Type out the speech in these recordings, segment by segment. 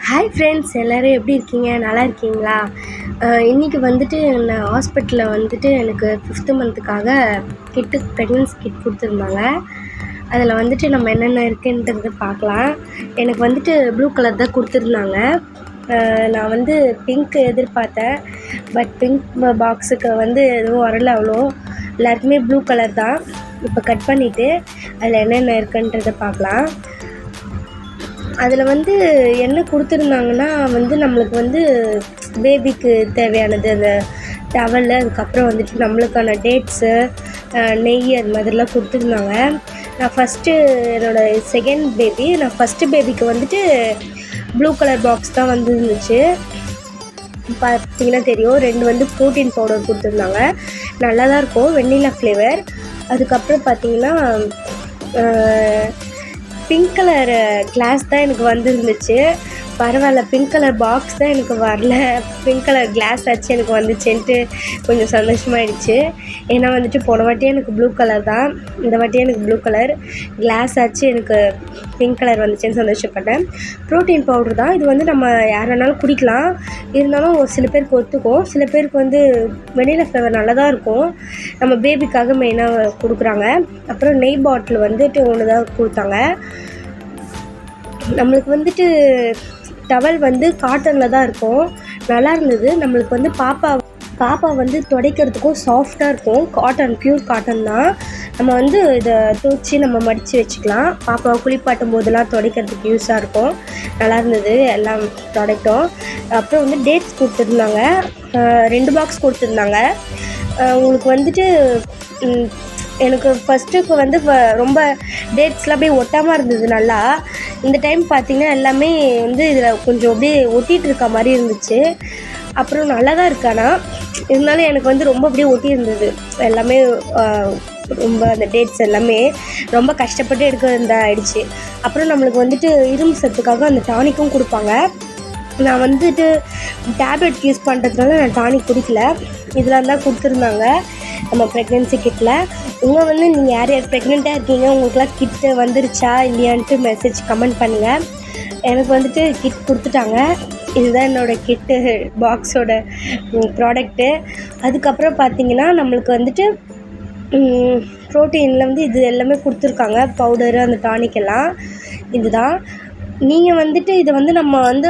Hi friends, எல்லோரும் எப்படி இருக்கீங்க? நல்லா இருக்கீங்களா? இன்றைக்கி வந்துட்டு நான் ஹாஸ்பிட்டலில் வந்துட்டு எனக்கு 5th மந்த்துக்காக ப்ரெக்னன்சி கிட் கொடுத்துருந்தாங்க. அதில் வந்துட்டு நம்ம என்னென்ன இருக்குன்றதை பார்க்கலாம். எனக்கு வந்துட்டு ப்ளூ கலர் தான் கொடுத்துருந்தாங்க. நான் வந்து பிங்க் எதிர்பார்த்தேன். பட் பிங்க் பாக்ஸுக்கு வந்து எதுவும் வரல. அவ்வளோ எல்லாருக்குமே ப்ளூ கலர் தான். இப்போ கட் பண்ணிவிட்டு அதில் என்னென்ன இருக்குன்றதை பார்க்கலாம். அதில் வந்து என்ன கொடுத்துருந்தாங்கன்னா வந்து நம்மளுக்கு வந்து பேபிக்கு தேவையானது அந்த டவலு, அதுக்கப்புறம் வந்துட்டு நம்மளுக்கான டேட்ஸு, நெய், அது மாதிரிலாம் கொடுத்துருந்தாங்க. நான் என்னோடய செகண்ட் பேபி, ஃபஸ்ட்டு பேபிக்கு வந்துட்டு ப்ளூ கலர் பாக்ஸ் தான் வந்துருந்துச்சு. பார்த்தீங்கன்னா தெரியும், 2 வந்து ப்ரோட்டீன் பவுடர் கொடுத்துருந்தாங்க. நல்லா தான் இருக்கும், வெண்ணிலா ஃப்ளேவர். அதுக்கப்புறம் பார்த்தீங்கன்னா பிங்க் கலர் கிளாஸ் தான் எனக்கு வந்துருந்துச்சு. பரவாயில்ல, பிங்க் கலர் பாக்ஸ் தான் எனக்கு வரல, பிங்க் கலர் கிளாஸ் ஆச்சு எனக்கு வந்துச்சுன்ட்டு கொஞ்சம் சந்தோஷமாயிடுச்சு. ஏன்னா வந்துட்டு போன வாட்டியே எனக்கு ப்ளூ கலர் தான், இந்த வாட்டியே எனக்கு ப்ளூ கலர் கிளாஸ் ஆச்சு, எனக்கு பிங்க் கலர் வந்துச்சுன்னு சந்தோஷப்பட்டேன். ப்ரோட்டீன் பவுட்ரு தான் இது. வந்து நம்ம யார் வேணாலும் குடிக்கலாம். இருந்தாலும் ஒரு சில பேருக்கு ஒத்துக்கும், சில பேருக்கு வந்து வெண்ணிலா ஃப்ளேவர் நல்லா தான் இருக்கும். நம்ம பேபிக்காக மெயினாக கொடுக்குறாங்க. அப்புறம் நெய் பாட்டில் வந்துட்டு ஒன்று தான் கொடுத்தாங்க. நம்மளுக்கு வந்துட்டு டவல் வந்து காட்டனில் தான் இருக்கும், நல்லா இருந்தது. நம்மளுக்கு வந்து பாப்பா வந்து துடைக்கிறதுக்கும் சாஃப்டாக இருக்கும். காட்டன், ப்யூர் காட்டன் தான். நம்ம வந்து இதை துவச்சி நம்ம மடித்து வச்சுக்கலாம். பாப்பாவை குளிப்பாட்டும் போதெல்லாம் துடைக்கிறதுக்கு யூஸாக இருக்கும். நல்லா இருந்தது எல்லா ப்ராடக்ட்டும். அப்புறம் வந்து டேட்ஸ் கொடுத்துருந்தாங்க, 2 பாக்ஸ் கொடுத்துருந்தாங்க. உங்களுக்கு வந்துட்டு எனக்கு ஃபஸ்ட்டுக்கு வந்து ரொம்ப டேட்ஸ்லாம் அப்படியே ஒட்டாமல் இருந்தது நல்லா. இந்த டைம் பார்த்திங்கன்னா எல்லாமே வந்து இதில் கொஞ்சம் அப்படியே ஒட்டிகிட்டு இருக்க மாதிரி இருந்துச்சு. அப்புறம் நல்லா தான் இருக்கு. ஆனால் இருந்தாலும் எனக்கு வந்து ரொம்ப அப்படியே ஒட்டி இருந்தது எல்லாமே. ரொம்ப அந்த டேட்ஸ் எல்லாமே ரொம்ப கஷ்டப்பட்டு எடுக்க ஆயிடுச்சு. அப்புறம் நம்மளுக்கு வந்துட்டு இரும்பு சத்துக்காக அந்த டானிக்கும் கொடுப்பாங்க. நான் வந்துட்டு டேப்லெட் யூஸ் பண்ணுறதுனால நான் டானிக் குடிக்கல. இதெல்லாம் தான் கொடுத்துருந்தாங்க நம்ம ப்ரெக்னென்சி கிட்டில். வந்து நீங்கள் யார் யார் ப்ரெக்னெண்ட்டாக இருக்கீங்க, உங்களுக்குலாம் கிட்டு வந்துருச்சா இல்லையான்ட்டு கமெண்ட் பண்ணுங்கள். எனக்கு வந்துட்டு கிட் கொடுத்துட்டாங்க. இதுதான் என்னோடய கிட்டு பாக்ஸோட ப்ராடக்ட்டு. அதுக்கப்புறம் பார்த்திங்கன்னா நம்மளுக்கு வந்துட்டு ப்ரோட்டீனில் வந்து இது எல்லாமே கொடுத்துருக்காங்க, பவுடரு, அந்த டானிக் எல்லாம். இதுதான். நீங்கள் வந்துட்டு இதை வந்து நம்ம வந்து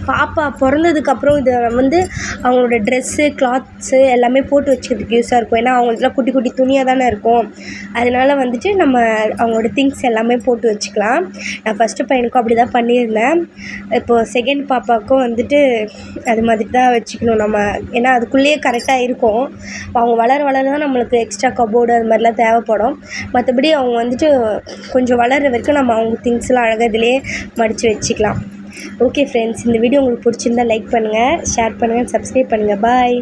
பாப்பா பிறந்ததுக்கப்புறம் இதை வந்து அவங்களோட ட்ரெஸ்ஸு, கிளாத்ஸு எல்லாமே போட்டு வச்சுக்கிறதுக்கு யூஸாக இருக்கும். ஏன்னா அவங்களுக்குலாம் குட்டி குட்டி துணியாக தானே இருக்கும். அதனால் வந்துட்டு நம்ம அவங்களோட திங்ஸ் எல்லாமே போட்டு வச்சுக்கலாம். நான் ஃபஸ்ட்டு பையனுக்கும் அப்படி தான் பண்ணியிருந்தேன். இப்போது செகண்ட் பாப்பாவுக்கும் வந்துட்டு அது மாதிரி தான் வச்சுக்கணும் நம்ம. ஏன்னா அதுக்குள்ளேயே கரெக்டாக இருக்கும். அவங்க வளர தான் நம்மளுக்கு எக்ஸ்ட்ரா கபோர்டு அது மாதிரிலாம் தேவைப்படும். மற்றபடி அவங்க வந்துட்டு கொஞ்சம் வளர்கிற வரைக்கும் நம்ம அவங்க திங்ஸ்லாம் அழகாக இதிலே மடித்து வச்சுக்கலாம். ஓகே ஃப்ரெண்ட்ஸ், இந்த வீடியோ உங்களுக்கு பிடிச்சிருந்தா லைக் பண்ணுங்கள், ஷேர் பண்ணுங்கள், சப்ஸ்கிரைப் பண்ணுங்கள். பாய்.